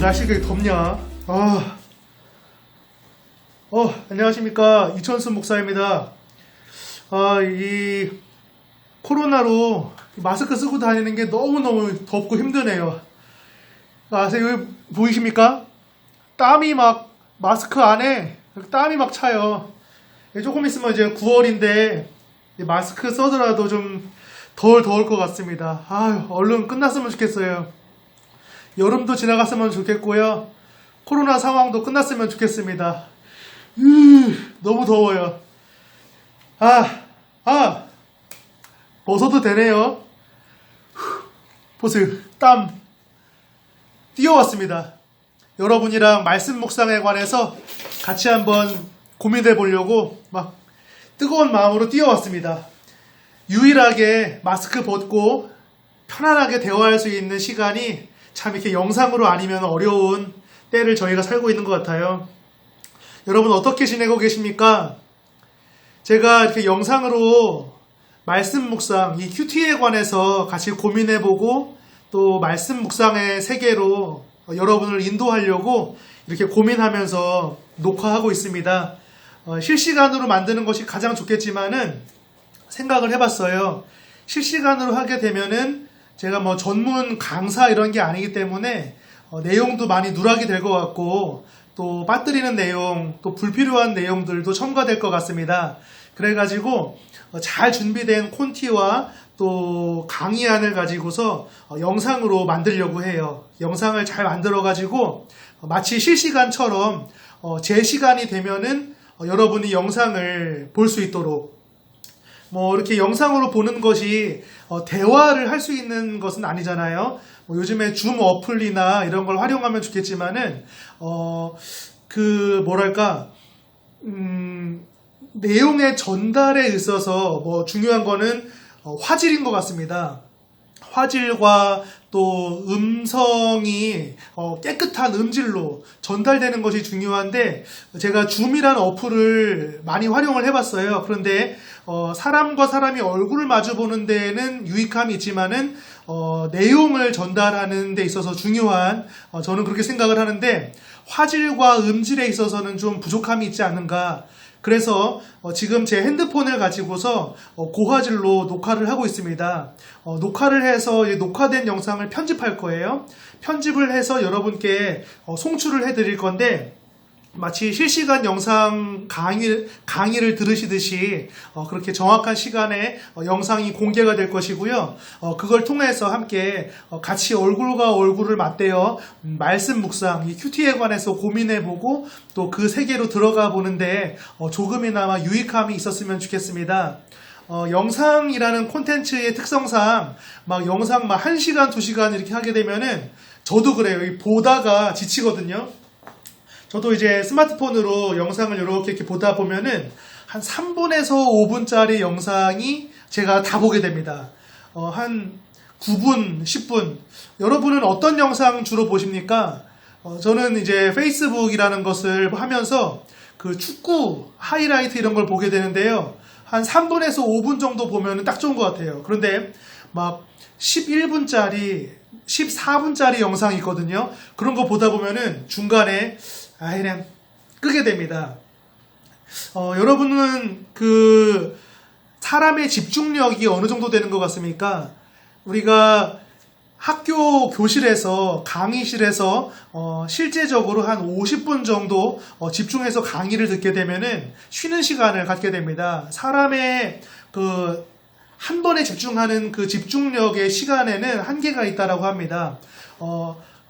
날씨가 이렇게 덥냐? 안녕하십니까. 이천수 목사입니다. 이 코로나로 마스크 쓰고 다니는 게 너무너무 덥고 힘드네요. 아세요? 여기 보이십니까? 땀이 막, 마스크 안에 땀이 막 차요. 조금 있으면 이제 9월인데, 마스크 써더라도 좀 덜 더울 것 같습니다. 얼른 끝났으면 좋겠어요. 여름도 지나갔으면 좋겠고요. 코로나 상황도 끝났으면 좋겠습니다. 너무 더워요. 벗어도 되네요. 보세요. 땀 뛰어왔습니다. 여러분이랑 말씀 묵상에 관해서 같이 한번 고민해 보려고 막 뜨거운 마음으로 뛰어왔습니다. 유일하게 마스크 벗고 편안하게 대화할 수 있는 시간이 참 이렇게 영상으로 아니면 어려운 때를 저희가 살고 있는 것 같아요. 여러분 어떻게 지내고 계십니까? 제가 이렇게 영상으로 말씀 묵상, 이 큐티에 관해서 같이 고민해보고 또 말씀 묵상의 세계로 여러분을 인도하려고 이렇게 고민하면서 녹화하고 있습니다. 실시간으로 만드는 것이 가장 좋겠지만은 생각을 해봤어요. 실시간으로 하게 되면은 제가 뭐 전문 강사 이런 게 아니기 때문에 내용도 많이 누락이 될 것 같고 또 빠뜨리는 내용, 또 불필요한 내용들도 첨가될 것 같습니다. 그래가지고 잘 준비된 콘티와 또 강의안을 가지고서 영상으로 만들려고 해요. 영상을 잘 만들어가지고 마치 실시간처럼 제 시간이 되면은 여러분이 영상을 볼 수 있도록 이렇게 영상으로 보는 것이 대화를 할 수 있는 것은 아니잖아요. 요즘에 줌 어플이나 이런 걸 활용하면 좋겠지만은 내용의 전달에 있어서 중요한 거는 화질인 것 같습니다. 화질과 또 음성이 깨끗한 음질로 전달되는 것이 중요한데 제가 줌이라는 어플을 많이 활용을 해봤어요. 그런데 사람과 사람이 얼굴을 마주 보는 데에는 유익함이 있지만은 내용을 전달하는 데 있어서 중요한 저는 그렇게 생각을 하는데 화질과 음질에 있어서는 좀 부족함이 있지 않는가. 그래서 지금 제 핸드폰을 가지고서 고화질로 녹화를 하고 있습니다. 녹화를 해서 녹화된 영상을 편집할 거예요. 편집을 해서 여러분께 송출을 해드릴 건데 마치 실시간 영상 강의를 들으시듯이 그렇게 정확한 시간에 영상이 공개가 될 것이고요. 그걸 통해서 함께 같이 얼굴과 얼굴을 맞대어 말씀 묵상, 이 큐티에 관해서 고민해보고 또 그 세계로 들어가 보는데 조금이나마 유익함이 있었으면 좋겠습니다. 영상이라는 콘텐츠의 특성상 영상 1시간, 2시간 이렇게 하게 되면은 저도 그래요. 보다가 지치거든요. 저도 이제 스마트폰으로 영상을 이렇게 보다 보면은 한 3분에서 5분짜리 영상이 제가 다 보게 됩니다. 한 9분, 10분. 여러분은 어떤 영상 주로 보십니까? 저는 이제 페이스북이라는 것을 하면서 그 축구 하이라이트 이런 걸 보게 되는데요. 한 3분에서 5분 정도 보면은 딱 좋은 것 같아요. 그런데 11분짜리, 14분짜리 영상이 있거든요. 그런 거 보다 보면은 중간에 그냥 끄게 됩니다. 여러분은 사람의 집중력이 어느 정도 되는 것 같습니까? 우리가 학교 교실에서 강의실에서 실제적으로 한 50분 정도 집중해서 강의를 듣게 되면은 쉬는 시간을 갖게 됩니다. 사람의 한 번에 집중하는 그 집중력의 시간에는 한계가 있다라고 합니다.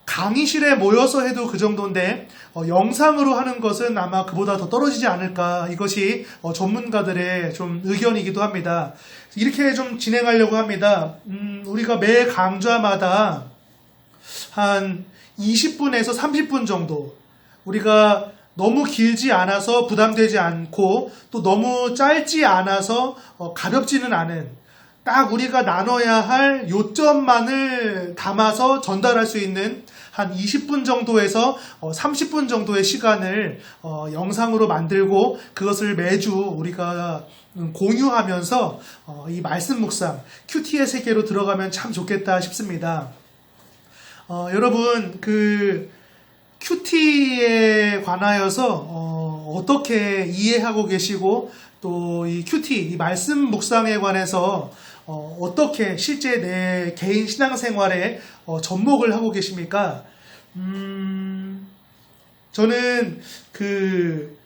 강의실에 모여서 해도 그 정도인데 영상으로 하는 것은 아마 그보다 더 떨어지지 않을까. 이것이 전문가들의 좀 의견이기도 합니다. 이렇게 좀 진행하려고 합니다. 우리가 매 강좌마다 한 20분에서 30분 정도 우리가 너무 길지 않아서 부담되지 않고 또 너무 짧지 않아서 가볍지는 않은 딱 우리가 나눠야 할 요점만을 담아서 전달할 수 있는 한 20분 정도에서 30분 정도의 시간을 영상으로 만들고 그것을 매주 우리가 공유하면서 이 말씀 묵상, 큐티의 세계로 들어가면 참 좋겠다 싶습니다. 여러분 그 큐티에 관하여서 어떻게 이해하고 계시고 또 이 큐티, 이 말씀 묵상에 관해서 어떻게 실제 내 개인 신앙생활에 접목을 하고 계십니까? 저는 그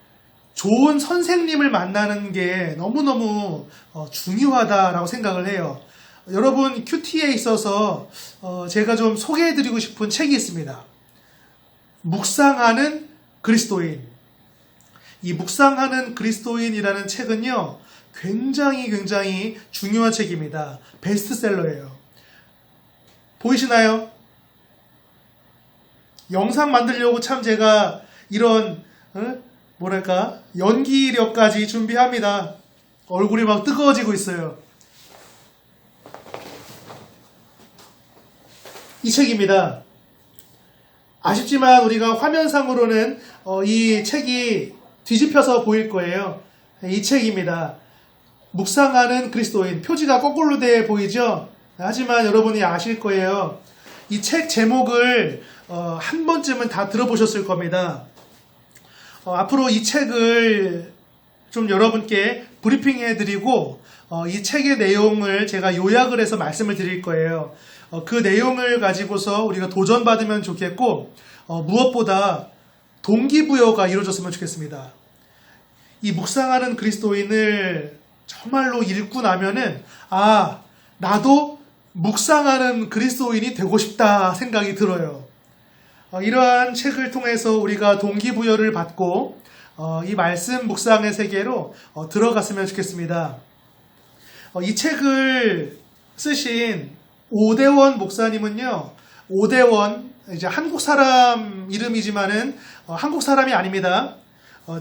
좋은 선생님을 만나는 게 너무너무 중요하다라고 생각을 해요. 여러분 큐티에 있어서 제가 좀 소개해드리고 싶은 책이 있습니다. 묵상하는 그리스도인. 이 묵상하는 그리스도인이라는 책은요, 굉장히 중요한 책입니다. 베스트셀러예요. 보이시나요? 영상 만들려고 참 제가 이런 뭐랄까 연기력까지 준비합니다. 얼굴이 막 뜨거워지고 있어요. 이 책입니다. 아쉽지만 우리가 화면상으로는 이 책이 뒤집혀서 보일 거예요. 이 책입니다. 묵상하는 그리스도인. 표지가 거꾸로 돼 보이죠? 하지만 여러분이 아실 거예요. 이 책 제목을 한 번쯤은 다 들어보셨을 겁니다. 앞으로 이 책을 좀 여러분께 브리핑해드리고 이 책의 내용을 제가 요약을 해서 말씀을 드릴 거예요. 그 내용을 가지고서 우리가 도전받으면 좋겠고 무엇보다 동기부여가 이루어졌으면 좋겠습니다. 이 묵상하는 그리스도인을 정말로 읽고 나면은 나도 묵상하는 그리스도인이 되고 싶다 생각이 들어요. 이러한 책을 통해서 우리가 동기부여를 받고 이 말씀 묵상의 세계로 들어갔으면 좋겠습니다. 이 책을 쓰신 오대원 목사님은요, 오대원 이제 한국 사람 이름이지만은 한국 사람이 아닙니다.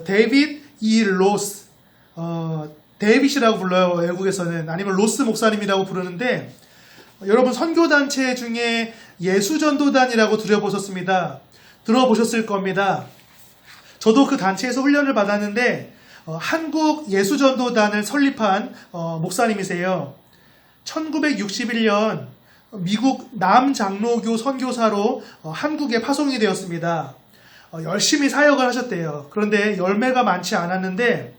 데이빗 이 로스, 데이빗이라고 불러요. 외국에서는. 아니면 로스 목사님이라고 부르는데, 여러분 선교단체 중에 예수전도단이라고 들어보셨습니다. 들어보셨을 겁니다. 저도 그 단체에서 훈련을 받았는데 한국 예수전도단을 설립한 목사님이세요. 1961년 미국 남장로교 선교사로 한국에 파송이 되었습니다. 열심히 사역을 하셨대요. 그런데 열매가 많지 않았는데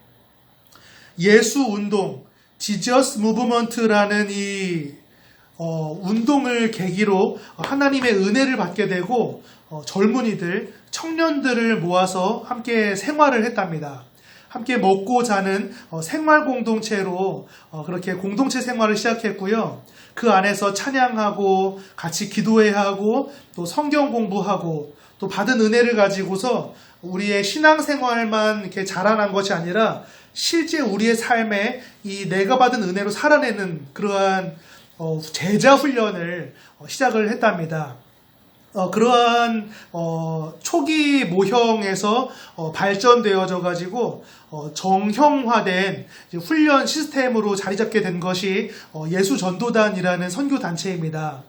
예수운동, 지저스 무브먼트라는 이 운동을 계기로 하나님의 은혜를 받게 되고 젊은이들, 청년들을 모아서 함께 생활을 했답니다. 함께 먹고 자는 생활 공동체로 그렇게 공동체 생활을 시작했고요. 그 안에서 찬양하고 같이 기도해야 하고 또 성경 공부하고 또 받은 은혜를 가지고서 우리의 신앙생활만 이렇게 자라난 것이 아니라 실제 우리의 삶에 이 내가 받은 은혜로 살아내는 그러한 제자 훈련을 시작을 했답니다. 그러한 초기 모형에서 발전되어져 가지고 정형화된 훈련 시스템으로 자리 잡게 된 것이 예수전도단이라는 선교 단체입니다.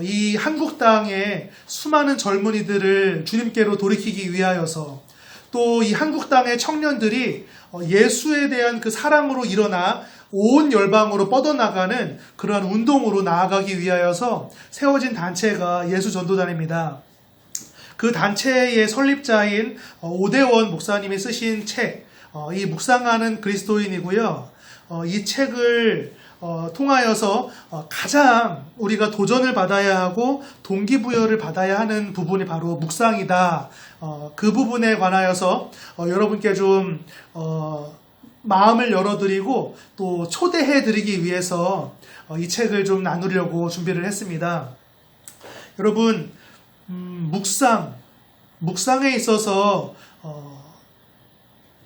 이 한국 땅에 수많은 젊은이들을 주님께로 돌이키기 위하여서 또 이 한국 땅의 청년들이 예수에 대한 그 사랑으로 일어나 온 열방으로 뻗어나가는 그러한 운동으로 나아가기 위하여서 세워진 단체가 예수전도단입니다. 그 단체의 설립자인 오대원 목사님이 쓰신 책, 이 묵상하는 그리스도인이고요. 이 책을 통하여서 가장 우리가 도전을 받아야 하고 동기부여를 받아야 하는 부분이 바로 묵상이다. 그 부분에 관하여서 여러분께 좀 마음을 열어드리고 또 초대해드리기 위해서 이 책을 좀 나누려고 준비를 했습니다. 여러분, 묵상에 있어서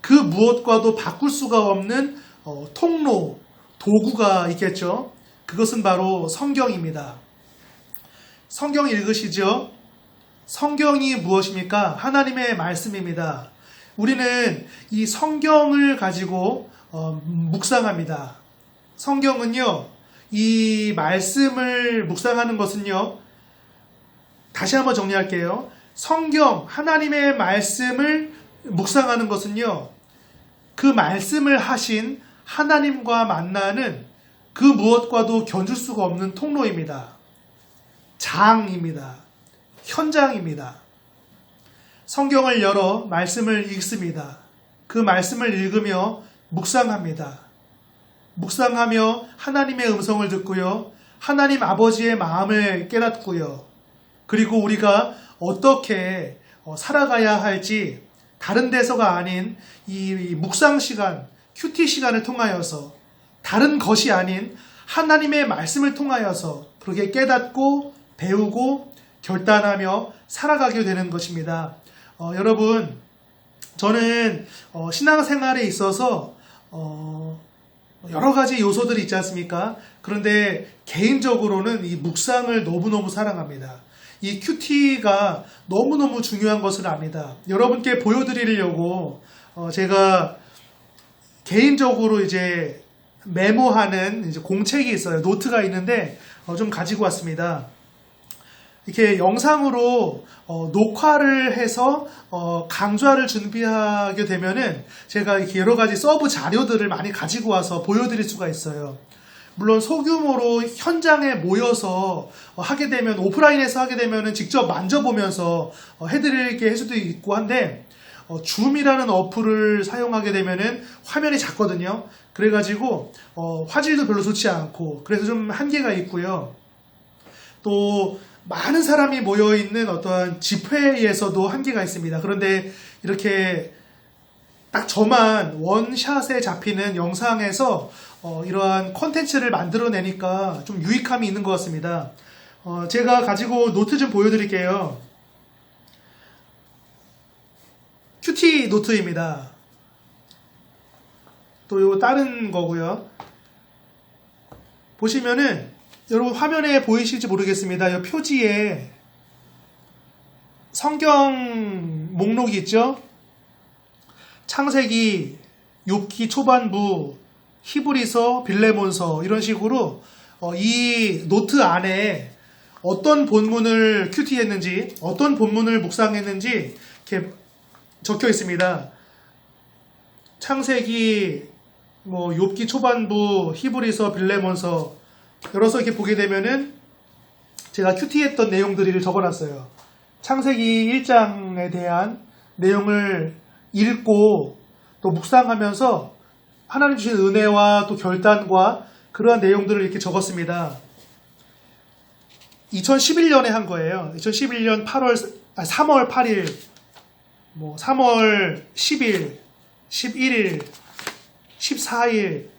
그 무엇과도 바꿀 수가 없는 통로, 도구가 있겠죠. 그것은 바로 성경입니다. 성경 읽으시죠? 성경이 무엇입니까? 하나님의 말씀입니다. 우리는 이 성경을 가지고 묵상합니다. 성경은요, 이 말씀을 묵상하는 것은요, 다시 한번 정리할게요. 성경, 하나님의 말씀을 묵상하는 것은요, 그 말씀을 하신 하나님과 만나는 그 무엇과도 견줄 수가 없는 통로입니다. 장입니다. 현장입니다. 성경을 열어 말씀을 읽습니다. 그 말씀을 읽으며 묵상합니다. 묵상하며 하나님의 음성을 듣고요. 하나님 아버지의 마음을 깨닫고요. 그리고 우리가 어떻게 살아가야 할지 다른 데서가 아닌 이 묵상 시간, 큐티 시간을 통하여서 다른 것이 아닌 하나님의 말씀을 통하여서 그렇게 깨닫고 배우고 결단하며 살아가게 되는 것입니다. 여러분, 저는 신앙생활에 있어서 여러 가지 요소들이 있지 않습니까? 그런데 개인적으로는 이 묵상을 너무너무 사랑합니다. 이 큐티가 너무너무 중요한 것을 압니다. 여러분께 보여드리려고 제가 개인적으로 이제 메모하는 이제 공책이 있어요. 노트가 있는데 좀 가지고 왔습니다. 이렇게 영상으로 녹화를 해서 강좌를 준비하게 되면은 제가 이렇게 여러 가지 서브 자료들을 많이 가지고 와서 보여드릴 수가 있어요. 물론 소규모로 현장에 모여서 하게 되면, 오프라인에서 하게 되면은 직접 만져보면서 해드리게 할 수도 있고 한데, 줌이라는 어플을 사용하게 되면은 화면이 작거든요. 그래가지고 화질도 별로 좋지 않고, 그래서 좀 한계가 있고요. 또 많은 사람이 모여있는 어떤 집회에서도 한계가 있습니다. 그런데 이렇게 딱 저만 원샷에 잡히는 영상에서 이러한 콘텐츠를 만들어내니까 좀 유익함이 있는 것 같습니다. 제가 가지고 노트 좀 보여드릴게요. 큐티 노트입니다. 또 요 다른 거고요. 보시면은 여러분 화면에 보이실지 모르겠습니다. 이 표지에 성경 목록이 있죠? 창세기, 욥기 초반부, 히브리서, 빌레몬서 이런 식으로 이 노트 안에 어떤 본문을 큐티했는지, 어떤 본문을 묵상했는지 이렇게 적혀 있습니다. 창세기, 욥기 초반부, 히브리서, 빌레몬서 열어서 이렇게 보게 되면은 제가 큐티했던 내용들을 적어놨어요. 창세기 1장에 대한 내용을 읽고 또 묵상하면서 하나님 주신 은혜와 또 결단과 그러한 내용들을 이렇게 적었습니다. 2011년에 한 거예요. 2011년 3월 8일, 3월 10일, 11일, 14일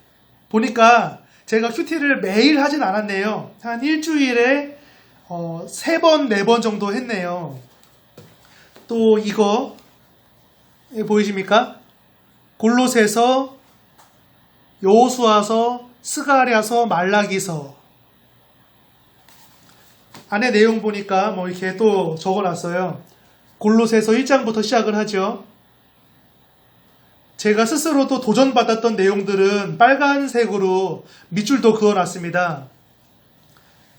보니까 제가 큐티를 매일 하진 않았네요. 한 일주일에 3번, 4번 정도 했네요. 또 이거 보이십니까? 골로새서, 여호수아서, 스가랴서, 말라기서 안에 내용 보니까 이렇게 또 적어놨어요. 골로새서 1장부터 시작을 하죠. 제가 스스로도 도전받았던 내용들은 빨간색으로 밑줄도 그어놨습니다.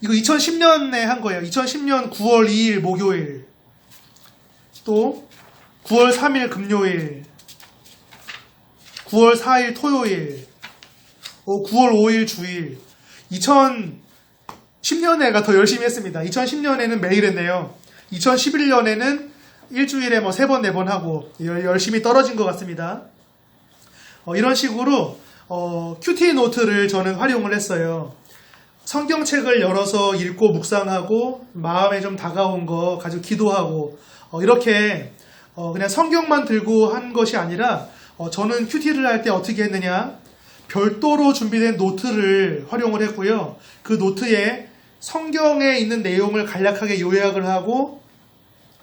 이거 2010년에 한 거예요. 2010년 9월 2일 목요일, 또 9월 3일 금요일, 9월 4일 토요일, 9월 5일 주일. 2010년에가 더 열심히 했습니다. 2010년에는 매일 했네요. 2011년에는 일주일에 3번, 4번 하고 열심히 떨어진 것 같습니다. 이런 식으로 큐티 노트를 저는 활용을 했어요. 성경책을 열어서 읽고 묵상하고 마음에 좀 다가온 거 가지고 기도하고 이렇게 그냥 성경만 들고 한 것이 아니라 저는 큐티를 할 때 어떻게 했느냐, 별도로 준비된 노트를 활용을 했고요. 그 노트에 성경에 있는 내용을 간략하게 요약을 하고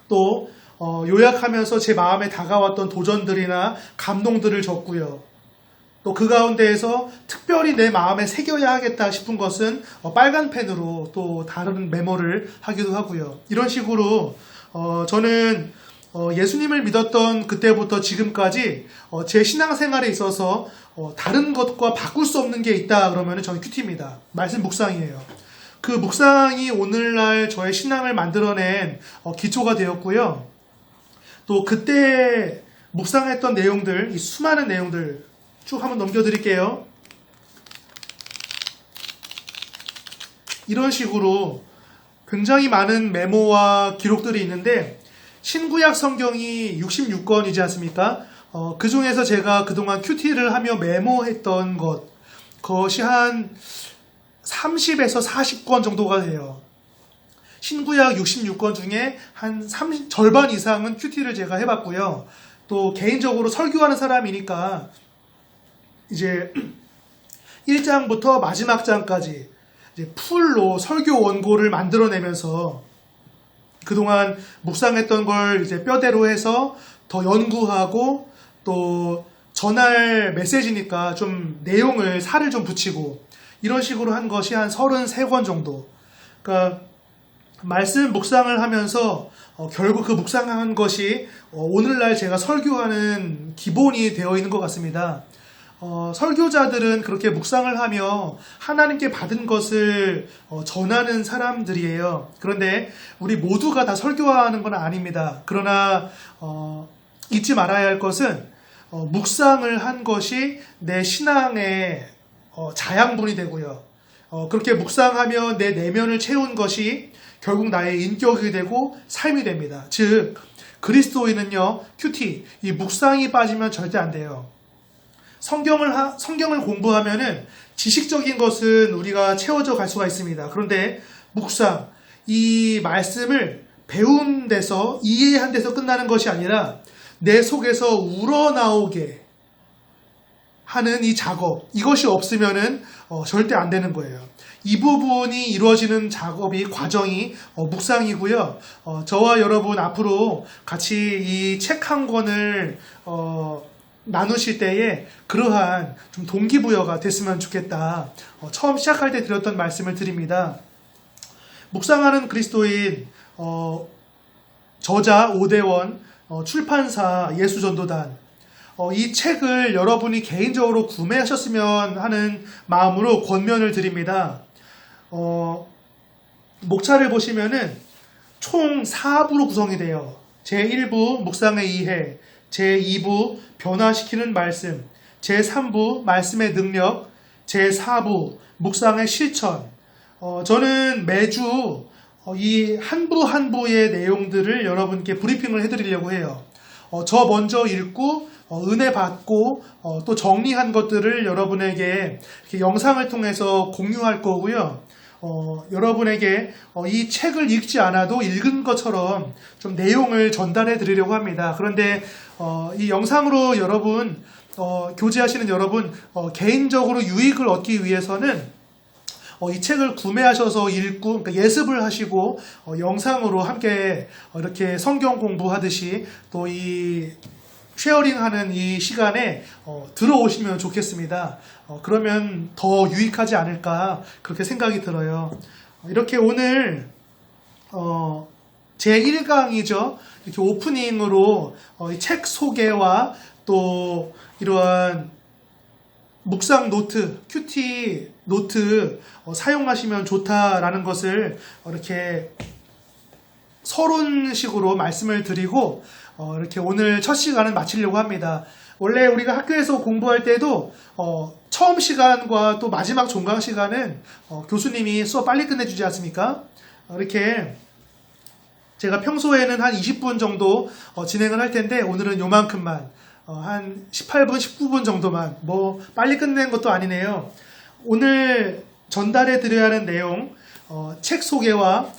또 요약하면서 제 마음에 다가왔던 도전들이나 감동들을 적고요. 또 그 가운데에서 특별히 내 마음에 새겨야 하겠다 싶은 것은 빨간 펜으로 또 다른 메모를 하기도 하고요. 이런 식으로 저는 예수님을 믿었던 그때부터 지금까지 제 신앙생활에 있어서 다른 것과 바꿀 수 없는 게 있다 그러면 저는 큐티입니다. 말씀 묵상이에요. 그 묵상이 오늘날 저의 신앙을 만들어낸 기초가 되었고요. 또 그때 묵상했던 내용들, 이 수많은 내용들 쭉 한번 넘겨드릴게요. 이런 식으로 굉장히 많은 메모와 기록들이 있는데 신구약 성경이 66권이지 않습니까? 그 중에서 제가 그동안 큐티를 하며 메모했던 그것이 한 30에서 40권 정도가 돼요. 신구약 66권 중에 한 절반 이상은 큐티를 제가 해봤고요. 또 개인적으로 설교하는 사람이니까 이제 1장부터 마지막 장까지 이제 풀로 설교 원고를 만들어내면서 그동안 묵상했던 걸 이제 뼈대로 해서 더 연구하고 또 전할 메시지니까 좀 내용을 살을 좀 붙이고 이런 식으로 한 것이 한 33권 정도. 그러니까 말씀 묵상을 하면서 결국 그 묵상한 것이 오늘날 제가 설교하는 기본이 되어 있는 것 같습니다. 설교자들은 그렇게 묵상을 하며 하나님께 받은 것을 전하는 사람들이에요. 그런데 우리 모두가 다 설교하는 건 아닙니다. 그러나 잊지 말아야 할 것은 묵상을 한 것이 내 신앙의 자양분이 되고요. 그렇게 묵상하며 내 내면을 채운 것이 결국 나의 인격이 되고 삶이 됩니다. 즉 그리스도인은요, 큐티, 이 묵상이 빠지면 절대 안 돼요. 성경을 공부하면은 지식적인 것은 우리가 채워져 갈 수가 있습니다. 그런데 묵상, 이 말씀을 배운 데서, 이해한 데서 끝나는 것이 아니라 내 속에서 우러나오게 하는 이 작업, 이것이 없으면은 절대 안 되는 거예요. 이 부분이 이루어지는 과정이 묵상이고요. 저와 여러분 앞으로 같이 이 책 한 권을 나누실 때에 그러한 좀 동기부여가 됐으면 좋겠다. 처음 시작할 때 드렸던 말씀을 드립니다. 묵상하는 그리스도인 저자 오대원, 출판사 예수전도단, 이 책을 여러분이 개인적으로 구매하셨으면 하는 마음으로 권면을 드립니다. 목차를 보시면은 총 4부로 구성이 돼요. 제1부 묵상의 이해, 제2부 변화시키는 말씀, 제3부 말씀의 능력, 제4부 묵상의 실천. 저는 매주 이 한 부 한 부의 내용들을 여러분께 브리핑을 해드리려고 해요. 저 먼저 읽고 은혜 받고 또 정리한 것들을 여러분에게 이렇게 영상을 통해서 공유할 거고요. 여러분에게 이 책을 읽지 않아도 읽은 것처럼 좀 내용을 전달해 드리려고 합니다. 그런데 이 영상으로 여러분 교제하시는 여러분 개인적으로 유익을 얻기 위해서는 이 책을 구매하셔서 읽고 그러니까 예습을 하시고 영상으로 함께 이렇게 성경 공부하듯이 또 이 쉐어링하는 이 시간에 들어오시면 좋겠습니다. 그러면 더 유익하지 않을까 그렇게 생각이 들어요. 이렇게 오늘 제 1강이죠. 이렇게 오프닝으로 이 책 소개와 또 이러한 묵상 노트, 큐티 노트 사용하시면 좋다라는 것을 이렇게 서론식으로 말씀을 드리고 이렇게 오늘 첫 시간은 마치려고 합니다. 원래 우리가 학교에서 공부할 때도 처음 시간과 또 마지막 종강 시간은 교수님이 수업 빨리 끝내주지 않습니까? 이렇게 제가 평소에는 한 20분 정도 진행을 할 텐데 오늘은 요만큼만 한 18분, 19분 정도만 빨리 끝낸 것도 아니네요. 오늘 전달해 드려야 하는 내용 책 소개와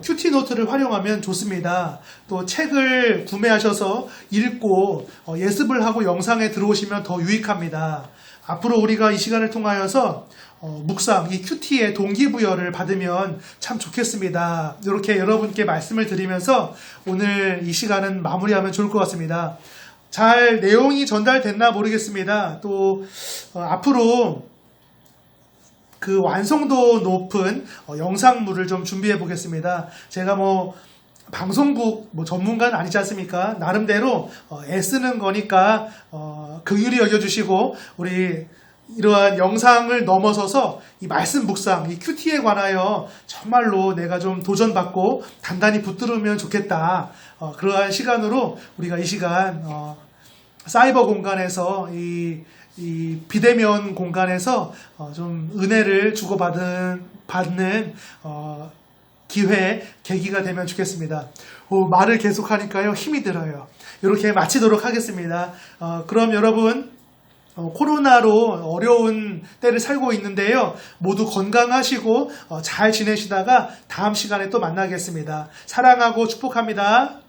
큐티 노트를 활용하면 좋습니다. 또 책을 구매하셔서 읽고 예습을 하고 영상에 들어오시면 더 유익합니다. 앞으로 우리가 이 시간을 통하여서 묵상, 이 큐티의 동기부여를 받으면 참 좋겠습니다. 이렇게 여러분께 말씀을 드리면서 오늘 이 시간은 마무리하면 좋을 것 같습니다. 잘 내용이 전달됐나 모르겠습니다. 또 앞으로 그 완성도 높은 영상물을 좀 준비해 보겠습니다. 제가 방송국 전문가는 아니지 않습니까? 나름대로 애쓰는 거니까 긍휼히 여겨주시고 우리 이러한 영상을 넘어서서 이 말씀 묵상, 이 큐티에 관하여 정말로 내가 좀 도전받고 단단히 붙들으면 좋겠다. 그러한 시간으로 우리가 이 시간 사이버 공간에서 이 비대면 공간에서 좀 은혜를 주고받는 기회, 계기가 되면 좋겠습니다. 말을 계속하니까요 힘이 들어요. 이렇게 마치도록 하겠습니다. 그럼 여러분 코로나로 어려운 때를 살고 있는데요. 모두 건강하시고 잘 지내시다가 다음 시간에 또 만나겠습니다. 사랑하고 축복합니다.